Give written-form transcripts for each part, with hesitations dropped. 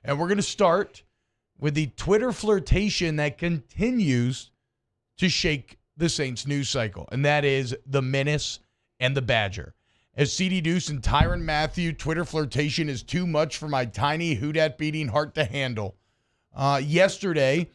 And we're going to start with the Twitter flirtation that continues to shake the Saints news cycle, and that is the Menace and the Badger. As CD Deuce and Tyrann Mahieu, Twitter flirtation is too much for my tiny Houdat-beating heart to handle. Yesterday,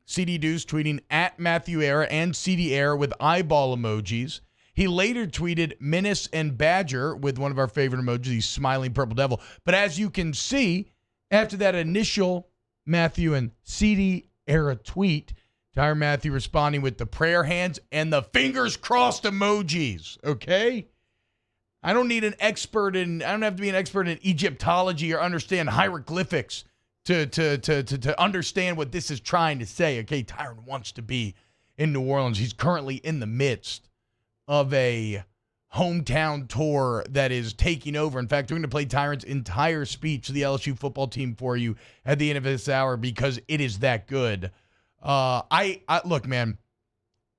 CD Deuce tweeting at Matthew Era and CD Era with eyeball emojis. He later tweeted Menace and Badger with one of our favorite emojis, the smiling purple devil. But as you can see, after that initial Matthew and CD Era tweet, Tyrann Mahieu responding with the prayer hands and the fingers crossed emojis, okay? I don't have to be an expert in Egyptology or understand hieroglyphics to understand what this is trying to say. Okay, Tyrann wants to be in New Orleans. He's currently in the midst of a hometown tour that is taking over. In fact, we're going to play Tyrann's entire speech to the LSU football team for you at the end of this hour because it is that good. Look, man,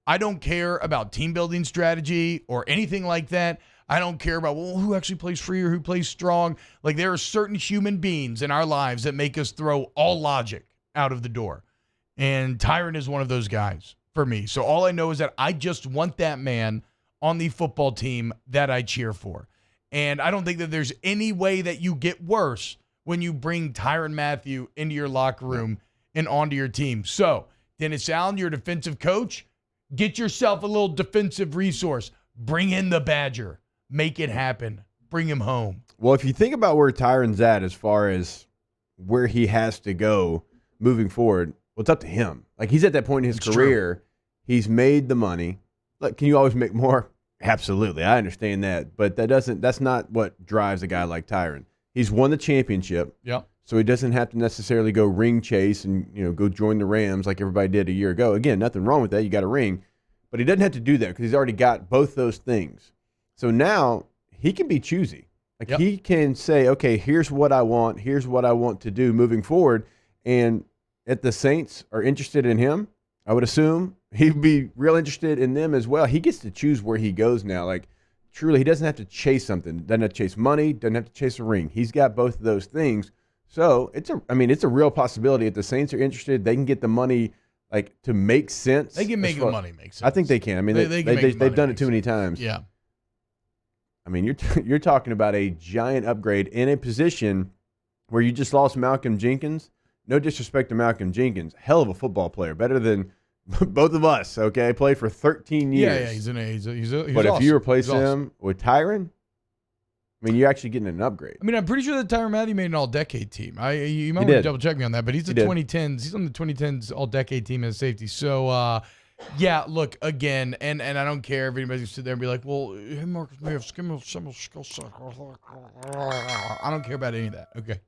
I don't care about team building strategy or anything like that. I don't care about, who actually plays free or who plays strong. Like, there are certain human beings in our lives that make us throw all logic out of the door. And Tyrann is one of those guys for me. So all I know is that I just want that man on the football team that I cheer for. And I don't think that there's any way that you get worse when you bring Tyrann Mahieu into your locker room and onto your team. So, Dennis Allen, your defensive coach, get yourself a little defensive resource. Bring in the Badger. Make it happen. Bring him home. Well, if you think about where Tyrann's at as far as where he has to go moving forward, well, it's up to him. Like, he's at that point in his career. True. He's made the money. Like, can you always make more? Absolutely. I understand that. But that's not what drives a guy like Tyrann. He's won the championship. Yep. So he doesn't have to necessarily go ring chase and go join the Rams like everybody did a year ago. Again, nothing wrong with that. You got a ring. But he doesn't have to do that because he's already got both those things. So now he can be choosy. Like, he can say, okay, here's what I want. Here's what I want to do moving forward. And if the Saints are interested in him, I would assume he'd be real interested in them as well. He gets to choose where he goes now. Like, truly, he doesn't have to chase something. Doesn't have to chase money. Doesn't have to chase a ring. He's got both of those things. So it's a real possibility. If the Saints are interested, they can get the money to make sense. They can make the money make sense. I think they can. I mean, they've done it too many times. Yeah. I mean, you're talking about a giant upgrade in a position where you just lost Malcolm Jenkins. No disrespect to Malcolm Jenkins, hell of a football player, better than both of us. Okay, played for 13 years. Yeah, he's but awesome. If you replace him with Tyrann, I mean, you're actually getting an upgrade. I mean, I'm pretty sure that Tyrann Mahieu made an all-decade team. You might want to double-check me on that, but he's 2010s. He's on the 2010s all-decade team as safety. So, yeah, look, again, and I don't care if anybody's sit there and be like, well, hey, Marcus may have skill set. I don't care about any of that. Okay.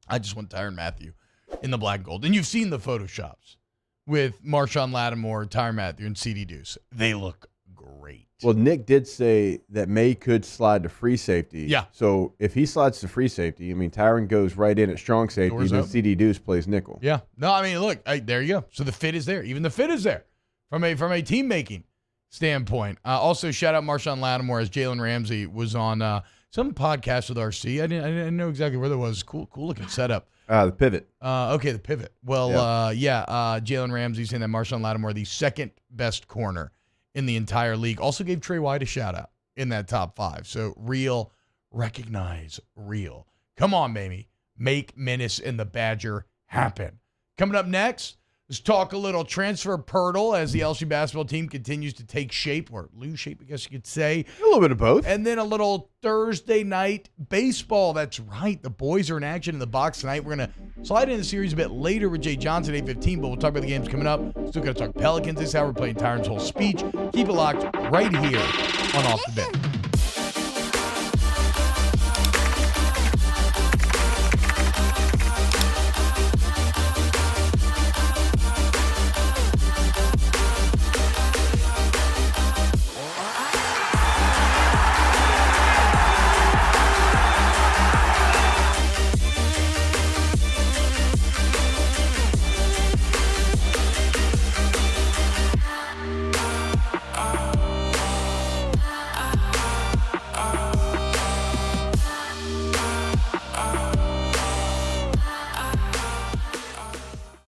I just want Tyrann Mahieu in the black and gold. And you've seen the Photoshops with Marshawn Lattimore, Tyrann Mahieu, and CD Deuce. They look great. Well, Nick did say that May could slide to free safety. Yeah. So if he slides to free safety, I mean, Tyrann goes right in at strong safety, and CD Deuce plays nickel. Yeah. No, I mean, look, there you go. So the fit is there. Even the fit is there from a team-making standpoint. Also, shout out Marshawn Lattimore as Jalen Ramsey was on some podcast with RC. I didn't know exactly where that was. Cool looking setup. The pivot. Okay, the pivot. Well, Jalen Ramsey saying that Marshawn Lattimore, the second best corner in the entire league. Also gave Trey White a shout-out in that top 5. So real, recognize real. Come on, baby. Make Menace and the Badger happen. Coming up next, let's talk a little transfer portal as the LSU basketball team continues to take shape, or lose shape, I guess you could say. A little bit of both. And then a little Thursday night baseball. That's right. The boys are in action in the box tonight. We're going to slide in the series a bit later with Jay Johnson, 8:15, but we'll talk about the games coming up. Still going to talk Pelicans this hour. We're playing Tyrann's whole speech. Keep it locked right here on Off the Bench.